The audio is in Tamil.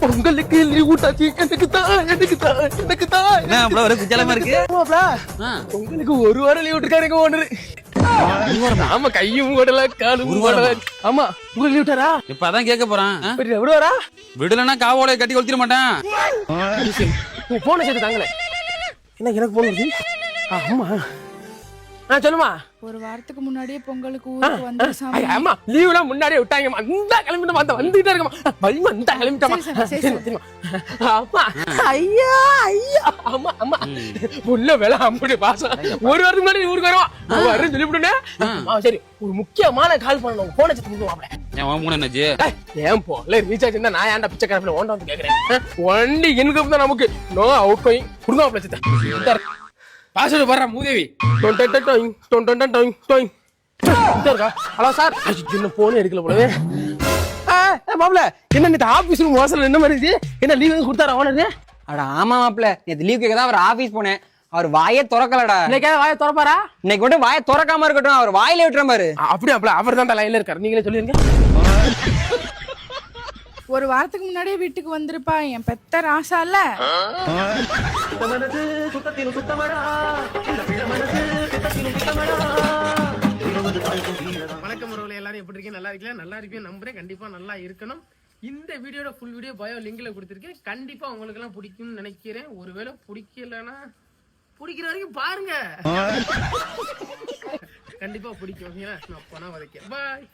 பொங்கலுக்கு லீவ் விட்டாச்சு. எனக்கு தான் பொங்கலுக்கு ஒரு வாரம் லீவ் விட்டுருக்காரு ஓனரு. ஆமா, கையும் ஓடல காலும் ஓடல. ஆமா, உங்களுக்கு லீவ் விட்டாரா? இப்ப அதான் கேட்க போறான். விடுவாரா? விடலன்னா காவோலைய கட்டி கொளுத்திட மாட்டேன். போன சேர்த்து தாங்களே. என்ன எனக்கு போன? ஆமா, சொல்லுமா. ஒரு வாரத்துக்கு முன்னாடியே பொங்கலுக்கு ஊருக்கு வந்து சாமி. ஆமா, லீவ்லாம் முன்னாடியே விட்டாங்கம்மா. இந்த கிளம்பிட்டு வந்த வந்துட்டே இருக்கமா. பையன் இந்த கிளம்பிட்டமா. ஆமா, ஐயா ஐயா. ஆமா ஆமா, புள்ள வேலை அம்புடி பாசம். ஒரு வாரத்துக்கு முன்னாடி ஊருக்கு வரோம் வரேன்னு சொல்லிவிட்டுனே. சரி, ஒரு முக்கியமான கால் பண்ணணும். போன சத்து கொடுவாப்ல. என் மூணு என்னாச்சு? ஏன் போல ரீசார்ஜ் இருந்தா நான் ஏன்டா பிச்சை கரப்பில ஓண்ட வந்து கேக்குறேன். ஒன்லி இன்கம் தான் நமக்கு. No outgoing. கொடுங்க சித்த. பாஸ்வேர்டு வர்ற மூதேவி. Hello sir. என்ன போனே எடுக்கல போலவே. மாப்ள, என்ன நேத்து ஆபீஸ் ரூம் வாசல்ல என்ன மாதிரி என்ன லீவ் கொடுத்தாரா ஓனரு? அட ஆமா மாப்ள, நேத்து லீவ் கேட்க தான் அவர் ஆபீஸ் போனேன். அவர் வாயே திறக்கலடா. இன்னைக்கு வாயை திறப்பாரா? இன்னைக்கு மட்டும் வாயை திறக்காம இருக்கட்டும், அவர் வாயில விட்டுற பாரு. அப்படியே அவர் தான் லைன்ல இருக்காரு. நீங்களே சொல்லிருங்க. ஒரு வாரத்துக்கு முன்னாடியே வீட்டுக்கு வந்திருப்பா என் பெத்த ராசால. வணக்கம் உறவுகளே, எல்லாரும் எப்படி இருக்கீங்க? நல்லா இருக்கீங்களா? நல்லா இருப்பீங்க நம்புறேன். கண்டிப்பா நல்லா இருக்கணும். இந்த வீடியோட ஃபுல் வீடியோ பயோ லிங்க்ல கொடுத்துருக்கேன். கண்டிப்பா உங்களுக்கு எல்லாம் பிடிக்கும்னு நினைக்கிறேன். ஒருவேளை பிடிக்கலன்னா பிடிக்கிற வரைக்கும் பாருங்க. கண்டிப்பா பிடிக்கும். நான் போனா வதைக்க. பாய்.